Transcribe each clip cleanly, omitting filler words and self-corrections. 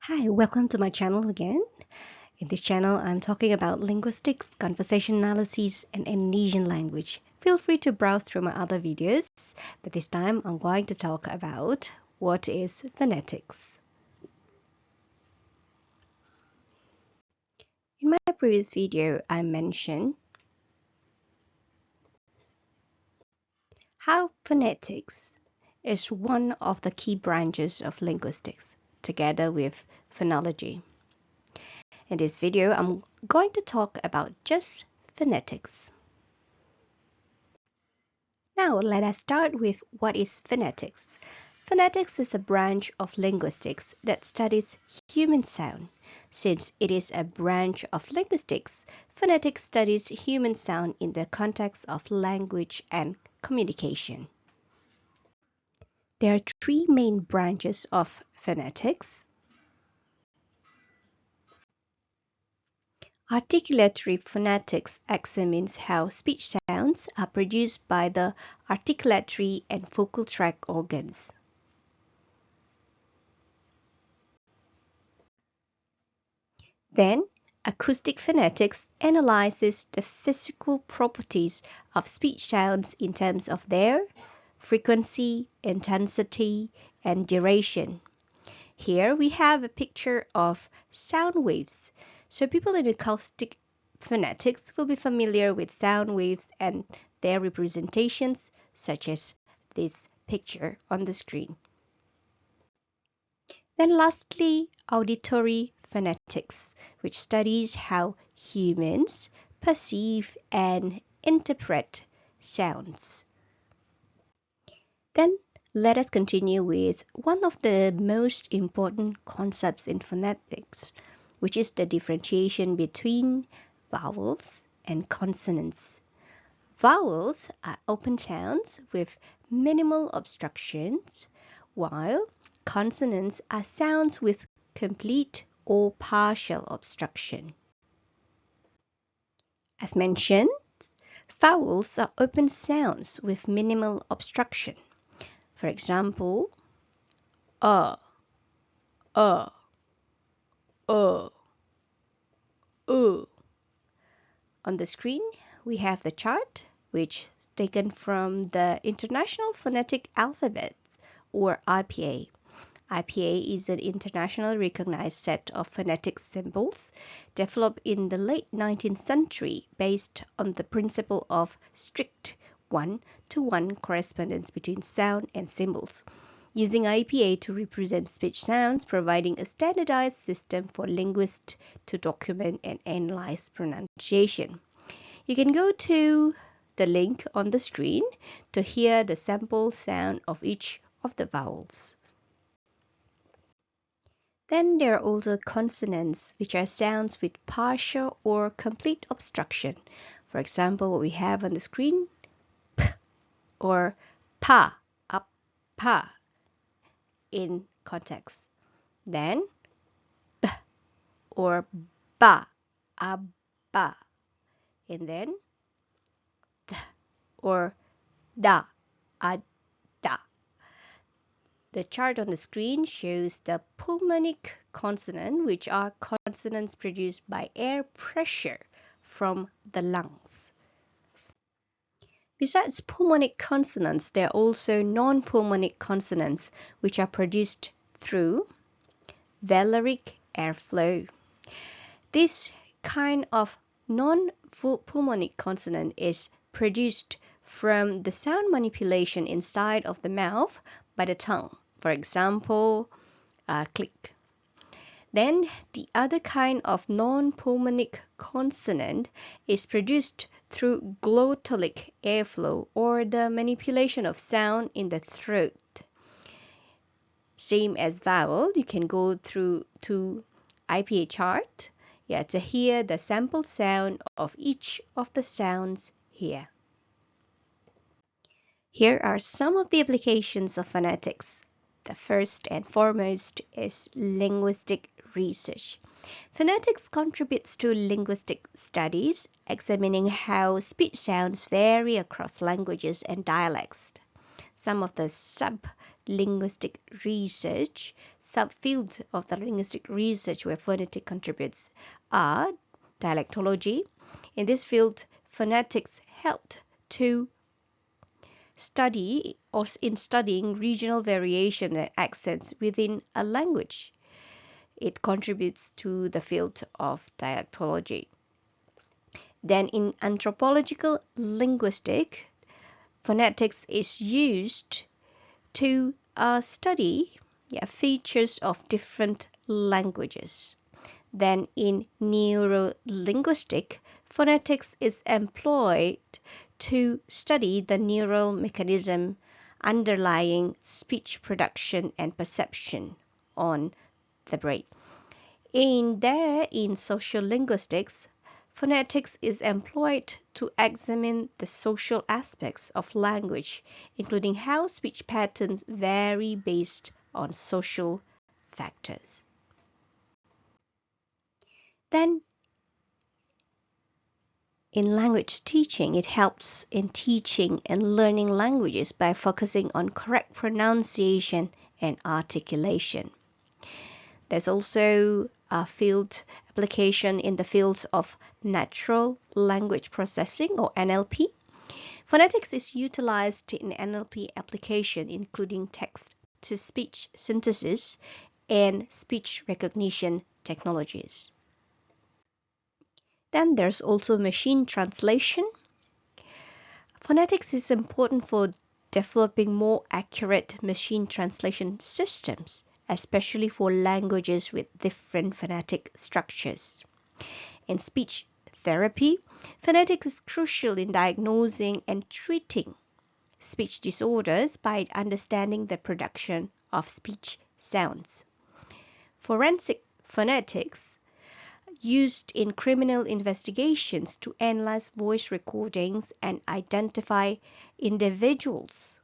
Hi, welcome to my channel again. In this channel, I'm talking about linguistics, conversation analysis, and Indonesian language. Feel free to browse through my other videos, but this time I'm going to talk about what is phonetics. In my previous video, I mentioned how phonetics is one of the key branches of linguistics, together with phonology. In this video, I'm going to talk about just phonetics. Now, let us start with what is phonetics. Phonetics is a branch of linguistics that studies human sound. Since it is a branch of linguistics, phonetics studies human sound in the context of language and communication. There are three main branches of phonetics. Articulatory phonetics examines how speech sounds are produced by the articulatory and vocal tract organs. Then, acoustic phonetics analyzes the physical properties of speech sounds in terms of their frequency, intensity, and duration. Here we have a picture of sound waves. So people in acoustic phonetics will be familiar with sound waves and their representations, such as this picture on the screen. Then lastly, auditory phonetics, which studies how humans perceive and interpret sounds. Then let us continue with one of the most important concepts in phonetics, which is the differentiation between vowels and consonants. Vowels are open sounds with minimal obstructions, while consonants are sounds with complete or partial obstruction. As mentioned, vowels are open sounds with minimal obstruction. For example, uh, uh, uh, On the screen, we have the chart, which is taken from the International Phonetic Alphabet, or IPA. IPA is an internationally recognized set of phonetic symbols developed in the late 19th century based on the principle of strict one-to-one correspondence between sound and symbols, using IPA to represent speech sounds, providing a standardized system for linguists to document and analyze pronunciation. You can go to the link on the screen to hear the sample sound of each of the vowels. Then there are also consonants, which are sounds with partial or complete obstruction. For example, what we have on the screen, p or pa, up, pa, in context. Then, b or ba, ba, and then, th or da, da. The chart on the screen shows the pulmonic consonant, which are consonants produced by air pressure from the lungs. Besides pulmonic consonants, there are also non-pulmonic consonants, which are produced through velaric airflow. This kind of non-pulmonic consonant is produced from the sound manipulation inside of the mouth by the tongue. For example, click. Then the other kind of non-pulmonic consonant is produced through glottalic airflow, or the manipulation of sound in the throat. Same as vowel, you can go through to IPA chart to hear the sample sound of each of the sounds here. Here are some of the applications of phonetics. The first and foremost is linguistic research. Phonetics contributes to linguistic studies, examining how speech sounds vary across languages and dialects. Some of the linguistic research. Subfields of the linguistic research where phonetics contributes are dialectology. In this field, phonetics helped to study or in studying regional variation and accents within a language. It contributes to the field of dialectology. Then in anthropological linguistics, phonetics is used to study features of different languages. Then in neurolinguistic, phonetics is employed to study the neural mechanism underlying speech production and perception on the brain. In social linguistics, phonetics is employed to examine the social aspects of language, including how speech patterns vary based on social factors. Then, in language teaching, it helps in teaching and learning languages by focusing on correct pronunciation and articulation. There's also a field application in the fields of natural language processing or NLP. Phonetics is utilized in NLP application, including text-to-speech synthesis and speech recognition technologies. Then there's also machine translation. Phonetics is important for developing more accurate machine translation systems, especially for languages with different phonetic structures. In speech therapy, phonetics is crucial in diagnosing and treating speech disorders by understanding the production of speech sounds. Forensic phonetics used in criminal investigations to analyze voice recordings and identify individuals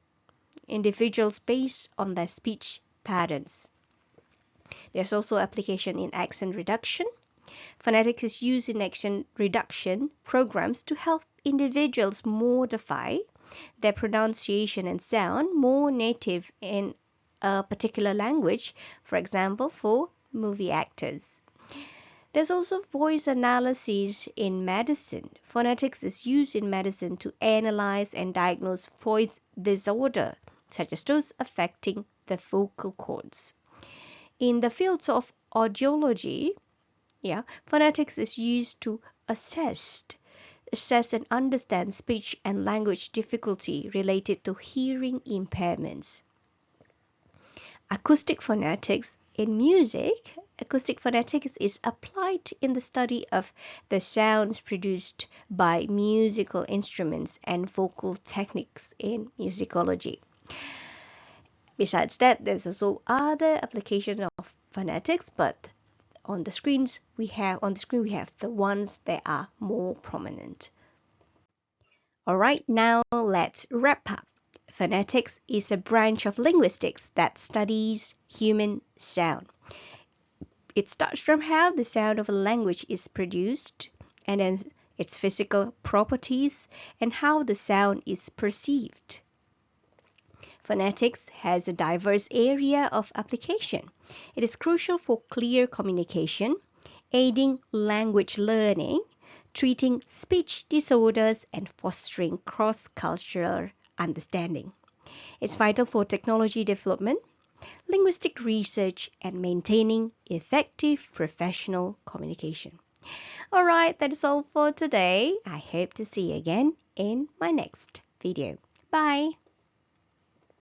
based on their speech patterns. There's also application in accent reduction. Phonetics is used in accent reduction programs to help individuals modify their pronunciation and sound more native in a particular language, for example, for movie actors. There's also voice analysis in medicine. Phonetics is used in medicine to analyze and diagnose voice disorder, such as those affecting the vocal cords. In the fields of audiology, phonetics is used to assess and understand speech and language difficulty related to hearing impairments. Acoustic phonetics in music, acoustic phonetics is applied in the study of the sounds produced by musical instruments and vocal techniques in musicology. Besides that, there's also other applications of phonetics, but on the screen we have the ones that are more prominent. All right, now let's wrap up. Phonetics is a branch of linguistics that studies human sound. It starts from how the sound of a language is produced, and then its physical properties and how the sound is perceived. Phonetics has a diverse area of application. It is crucial for clear communication, aiding language learning, treating speech disorders, and fostering cross-cultural understanding. It's vital for technology development, linguistic research, and maintaining effective professional communication. All right, that is all for today. I hope to see you again in my next video. Bye.